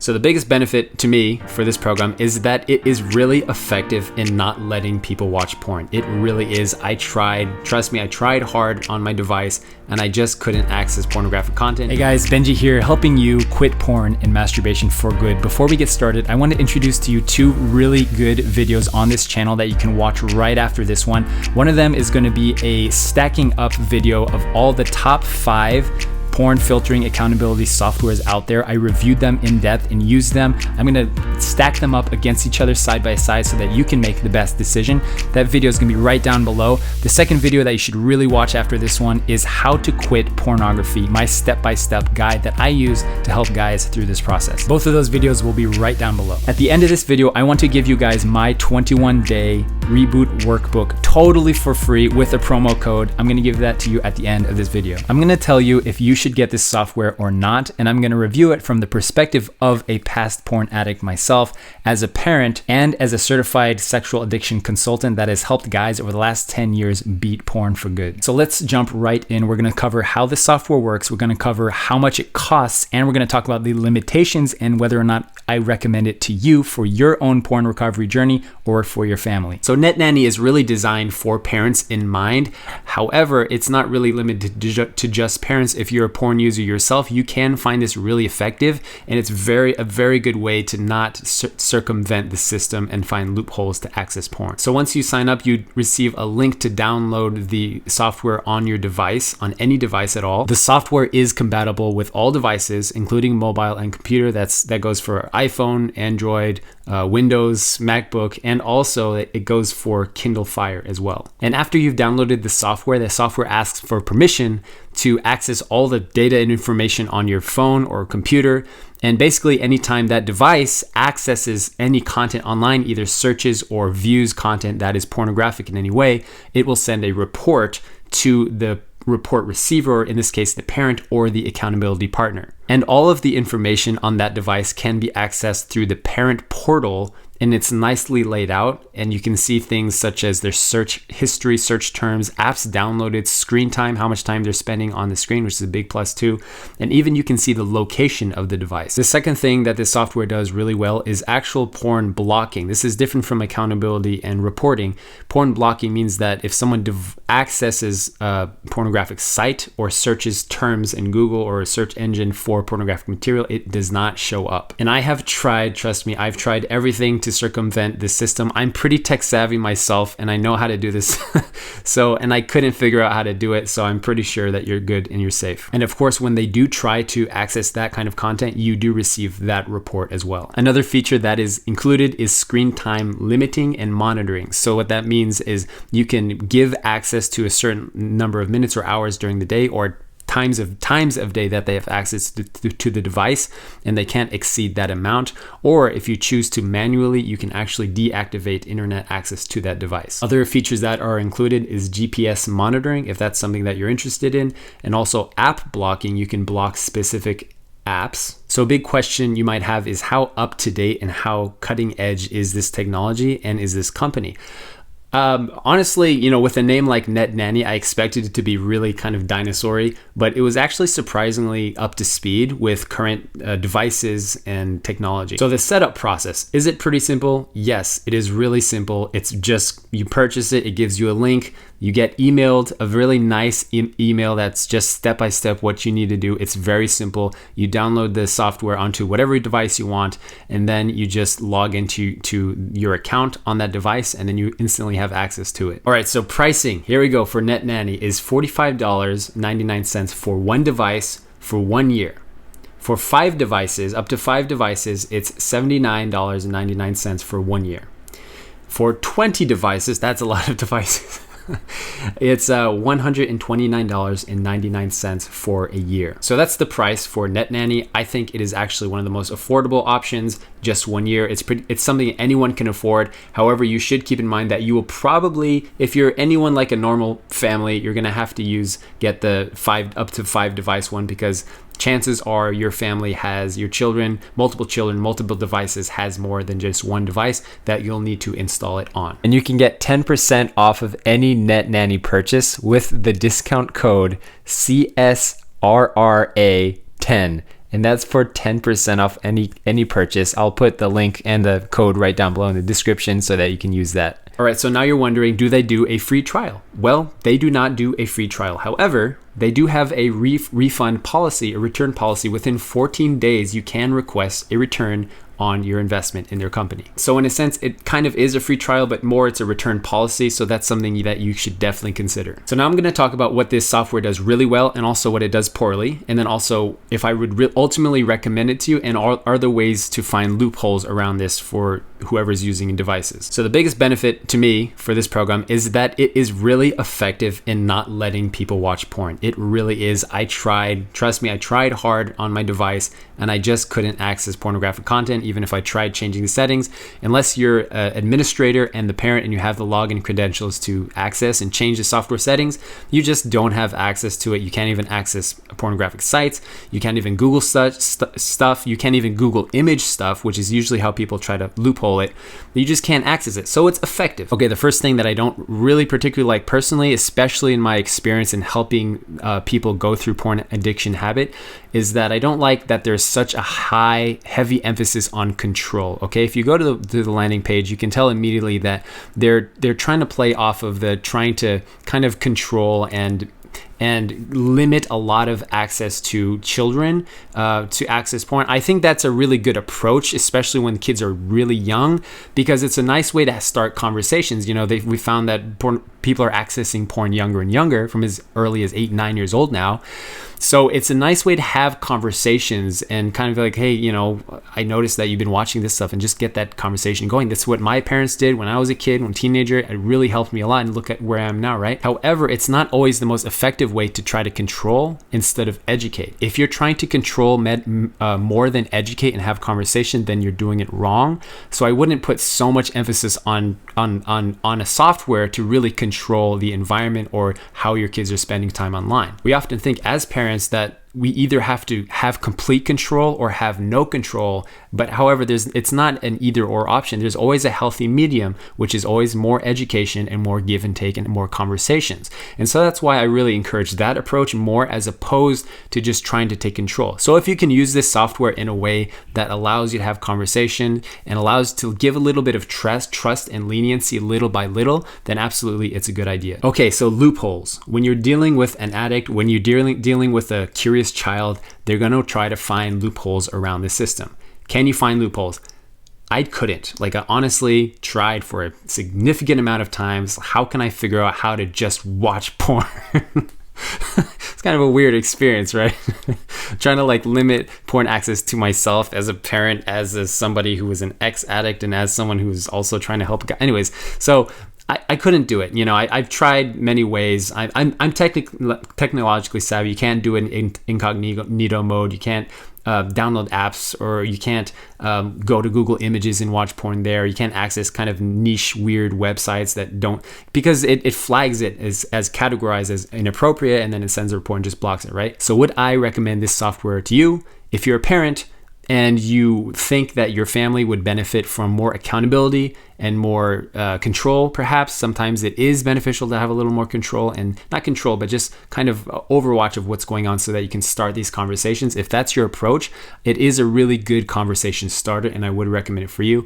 So the biggest benefit to me for this program is that it is really effective in not letting people watch porn. It really is. I tried, trust me, I tried hard on my device and I just couldn't access pornographic content. Hey guys, Benji here, helping you quit porn and masturbation for good. Before we get started, I want to introduce to you two really good videos on this channel that you can watch right after this one. One of them is going to be a stacking up video of all the top 5 porn filtering accountability softwares out there. I reviewed them in depth and used them. I'm gonna stack them up against each other side by side so that you can make the best decision. That video is gonna be right down below. The second video that you should really watch after this one is how to quit pornography, my step-by-step guide that I use to help guys through this process. Both of those videos will be right down below. At the end of this video, I want to give you guys my 21-day reboot workbook totally for free with a promo code. I'm gonna give that to you at the end of this video. I'm gonna tell you if you should get this software or not, and I'm gonna review it from the perspective of a past porn addict myself, as a parent, and as a certified sexual addiction consultant that has helped guys over the last 10 years beat porn for good. So let's jump right in. We're gonna cover how this software works, we're gonna cover how much it costs, and we're gonna talk about the limitations and whether or not I recommend it to you for your own porn recovery journey or for your family. So Net Nanny is really designed for parents in mind. However, it's not really limited to just parents. If you're a porn user yourself, you can find this really effective, and it's a very good way to not circumvent the system and find loopholes to access porn. So once you sign up, you receive a link to download the software on your device, on any device at all. The software is compatible with all devices, including mobile and computer. That goes for iPhone, Android, Windows, MacBook, and also it goes for Kindle Fire as well. And after you've downloaded the software asks for permission to access all the data and information on your phone or computer. And basically anytime that device accesses any content online, either searches or views content that is pornographic in any way, it will send a report to the report receiver, in this case the parent or the accountability partner. And all of the information on that device can be accessed through the parent portal, and it's nicely laid out, and you can see things such as their search history, search terms, apps downloaded, screen time, how much time they're spending on the screen, which is a big plus too, and even you can see the location of the device. The second thing that this software does really well is actual porn blocking. This is different from accountability and reporting. Porn blocking means that if someone accesses a pornographic site or searches terms in Google or a search engine for pornographic material, it does not show up. And I have tried, trust me, I've tried everything to circumvent this system. I'm pretty tech savvy myself and I know how to do this. And I couldn't figure out how to do it. So I'm pretty sure that you're good and you're safe. And of course, when they do try to access that kind of content, you do receive that report as well. Another feature that is included is screen time limiting and monitoring. So what that means is you can give access to a certain number of minutes or hours during the day, or times of day that they have access to the device, and they can't exceed that amount. Or if you choose to manually, you can actually deactivate internet access to that device. Other features that are included is GPS monitoring, if that's something that you're interested in, and also app blocking. You can block specific apps. So a big question you might have is how up to date and how cutting edge is this technology and is this company? Honestly, with a name like Net Nanny, I expected it to be really kind of dinosaur-y, but it was actually surprisingly up to speed with current devices and technology. So the setup process, is it pretty simple? Yes, it is really simple. It's just, you purchase it, it gives you a link, you get emailed a really nice email that's just step-by-step what you need to do. It's very simple. You download the software onto whatever device you want, and then you just log into your account on that device, and then you instantly have access to it. All right, so pricing, here we go for Net Nanny, is $45.99 for one device for 1 year. For 5 devices, up to 5 devices, it's $79.99 for 1 year. For 20 devices, that's a lot of devices. It's $129.99 for a year. So that's the price for Net Nanny. I think it is actually one of the most affordable options. Just 1 year. It's something anyone can afford. However, you should keep in mind that you will probably, if you're anyone like a normal family, you're gonna have to get the up to 5 device one, because chances are your family has multiple devices, has more than just one device that you'll need to install it on. And you can get 10% off of any Net Nanny purchase with the discount code CSRRA10 and that's for 10% off any purchase. I'll put the link and the code right down below in the description so that you can use that. All right, so now you're wondering, do they do a free trial? Well, they do not do a free trial. However, they do have a refund policy, a return policy. Within 14 days, you can request a return on your investment in their company. So in a sense, it kind of is a free trial, but more it's a return policy. So that's something that you should definitely consider. So now I'm going to talk about what this software does really well and also what it does poorly. And then also if I would ultimately recommend it to you, and are the ways to find loopholes around this for whoever's using devices. So the biggest benefit to me for this program is that it is really effective in not letting people watch porn. It really is. Trust me, I tried hard on my device and I just couldn't access pornographic content, even if I tried changing the settings. Unless you're an administrator and the parent and you have the login credentials to access and change the software settings, you just don't have access to it. You can't even access pornographic sites. You can't even Google stuff. You can't even Google image stuff, which is usually how people try to loophole it. You just can't access it. So it's effective. Okay, the first thing that I don't really particularly like personally, especially in my experience in helping people go through porn addiction habit, is that I don't like that there's such a heavy emphasis on control. Okay, if you go to the landing page, you can tell immediately that they're trying to play off of trying to kind of control and limit a lot of access to children to access porn. I think that's a really good approach, especially when kids are really young, because it's a nice way to start conversations. You know, we found that people are accessing porn younger and younger, from as early as 8, 9 years old now. So it's a nice way to have conversations and kind of like, hey, you know, I noticed that you've been watching this stuff, and just get that conversation going. That's what my parents did when I was a kid, when a teenager. It really helped me a lot, and look at where I am now, right? However, it's not always the most effective way to try to control instead of educate. If you're trying to control more than educate and have conversation, then you're doing it wrong. So I wouldn't put so much emphasis on a software to really control the environment or how your kids are spending time online. We often think as parents that we either have to have complete control or have no control, but however, it's not an either or option. There's always a healthy medium, which is always more education and more give and take and more conversations. And so that's why I really encourage that approach more, as opposed to just trying to take control. So if you can use this software in a way that allows you to have conversation and allows to give a little bit of trust and leniency little by little, then absolutely it's a good idea. Okay, so loopholes. When you're dealing with an addict, when you're dealing with a curious child, they're going to try to find loopholes around the system. Can you find loopholes? I couldn't. Like, I honestly tried for a significant amount of times. How can I figure out how to just watch porn? It's kind of a weird experience, right? Trying to like limit porn access to myself as a parent, as somebody who was an ex-addict, and as someone who's also trying to help. Anyways, so I couldn't do it. You know, I've tried many ways. I'm technologically savvy. You can't do it in incognito mode. You can't download apps, or you can't go to Google Images and watch porn there. You can't access kind of niche, weird websites that don't, because it flags it as categorized as inappropriate, and then it sends a report and just blocks it, right? So would I recommend this software to you? If you're a parent and you think that your family would benefit from more accountability and more control, perhaps sometimes it is beneficial to have a little more control, and not control, but just kind of overwatch of what's going on so that you can start these conversations. If that's your approach, it is a really good conversation starter, and I would recommend it for you.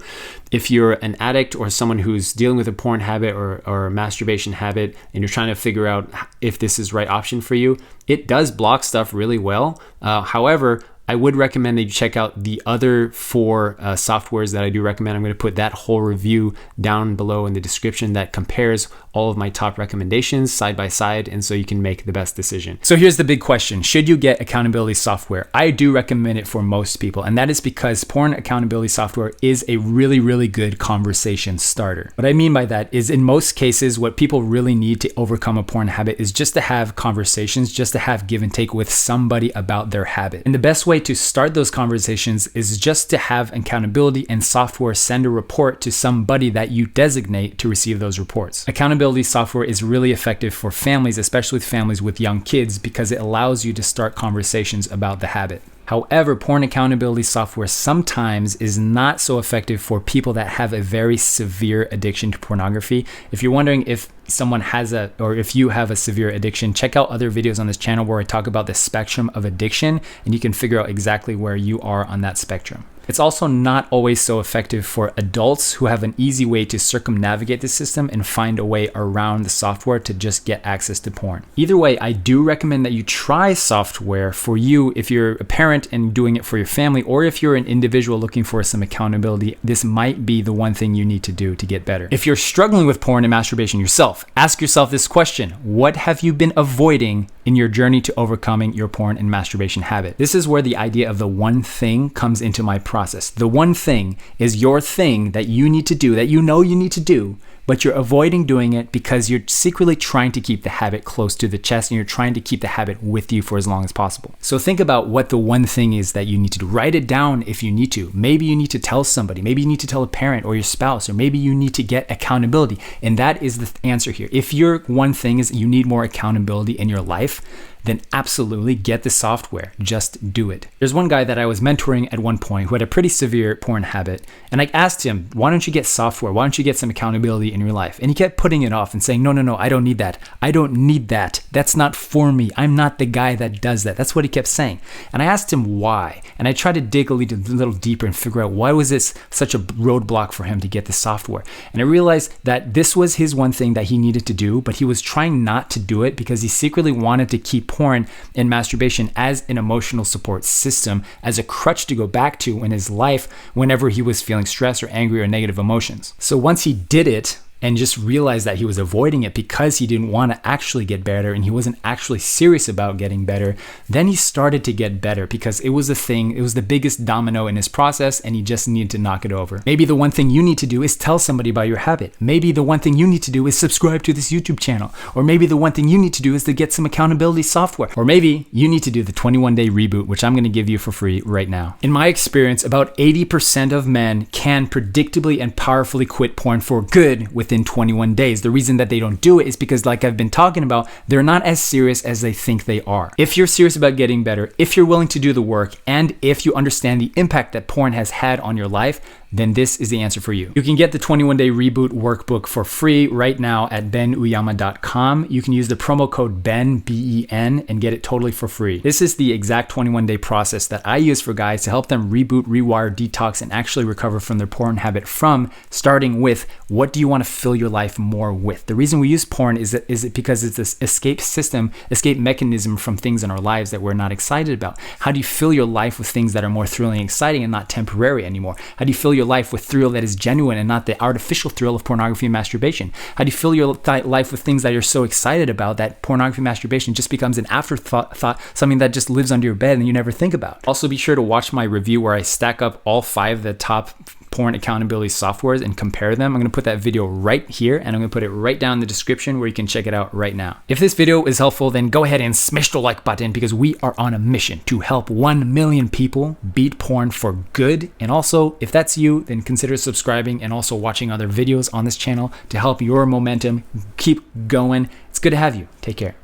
If you're an addict or someone who's dealing with a porn habit or a masturbation habit, and you're trying to figure out if this is the right option for you, it does block stuff really well. However, I would recommend that you check out the other 4 softwares that I do recommend. I'm going to put that whole review down below in the description that compares all of my top recommendations side by side, and so you can make the best decision. So here's the big question. Should you get accountability software? I do recommend it for most people, and that is because porn accountability software is a really, really good conversation starter. What I mean by that is, in most cases, what people really need to overcome a porn habit is just to have conversations, just to have give and take with somebody about their habit. And the best way to start those conversations is just to have accountability and software send a report to somebody that you designate to receive those reports. Accountability software is really effective for families, especially with families with young kids, because it allows you to start conversations about the habit. However, porn accountability software sometimes is not so effective for people that have a very severe addiction to pornography. If you're wondering if someone has or if you have a severe addiction, check out other videos on this channel where I talk about the spectrum of addiction, and you can figure out exactly where you are on that spectrum. It's also not always so effective for adults who have an easy way to circumnavigate the system and find a way around the software to just get access to porn. Either way, I do recommend that you try software for you if you're a parent and doing it for your family, or if you're an individual looking for some accountability. This might be the one thing you need to do to get better. If you're struggling with porn and masturbation yourself, ask yourself this question: what have you been avoiding in your journey to overcoming your porn and masturbation habit? This is where the idea of the one thing comes into my process. The one thing is your thing that you need to do, that you know you need to do, but you're avoiding doing it because you're secretly trying to keep the habit close to the chest, and you're trying to keep the habit with you for as long as possible. So think about what the one thing is that you need to do. Write it down if you need to. Maybe you need to tell somebody. Maybe you need to tell a parent or your spouse, or maybe you need to get accountability. And that is the answer here. If your one thing is you need more accountability in your life, then absolutely get the software. Just do it. There's one guy that I was mentoring at one point who had a pretty severe porn habit. And I asked him, why don't you get software? Why don't you get some accountability in your life? And he kept putting it off and saying, no, I don't need that. I don't need that. That's not for me. I'm not the guy that does that. That's what he kept saying. And I asked him why. And I tried to dig a little deeper and figure out why was this such a roadblock for him to get the software. And I realized that this was his one thing that he needed to do, but he was trying not to do it because he secretly wanted to keep porn and masturbation as an emotional support system, as a crutch to go back to in his life whenever he was feeling stress or angry or negative emotions. So once he did it, and just realized that he was avoiding it because he didn't want to actually get better and he wasn't actually serious about getting better, then he started to get better because it was the biggest domino in his process, and he just needed to knock it over. Maybe the one thing you need to do is tell somebody about your habit. Maybe the one thing you need to do is subscribe to this YouTube channel. Or maybe the one thing you need to do is to get some accountability software. Or maybe you need to do the 21-day reboot, which I'm going to give you for free right now. In my experience, about 80% of men can predictably and powerfully quit porn for good within 21 days. The reason that they don't do it is because, like I've been talking about, they're not as serious as they think they are. If you're serious about getting better, if you're willing to do the work, and if you understand the impact that porn has had on your life, then this is the answer for you. You can get the 21-day reboot workbook for free right now at benuyama.com. You can use the promo code BEN, B-E-N, and get it totally for free. This is the exact 21-day process that I use for guys to help them reboot, rewire, detox, and actually recover from their porn habit, from starting with, what do you want to fill your life more with? The reason we use porn is because it's this escape mechanism from things in our lives that we're not excited about. How do you fill your life with things that are more thrilling and exciting and not temporary anymore? How do you fill your life with thrill that is genuine and not the artificial thrill of pornography and masturbation? How do you fill your life with things that you're so excited about that pornography and masturbation just becomes an afterthought, something that just lives under your bed and you never think about? Also, be sure to watch my review where I stack up all 5 of the top porn accountability softwares and compare them. I'm going to put that video right here, and I'm going to put it right down in the description where you can check it out right now. If this video is helpful, then go ahead and smash the like button, because we are on a mission to help 1 million people beat porn for good. And also, if that's you, then consider subscribing and also watching other videos on this channel to help your momentum keep going. It's good to have you. Take care.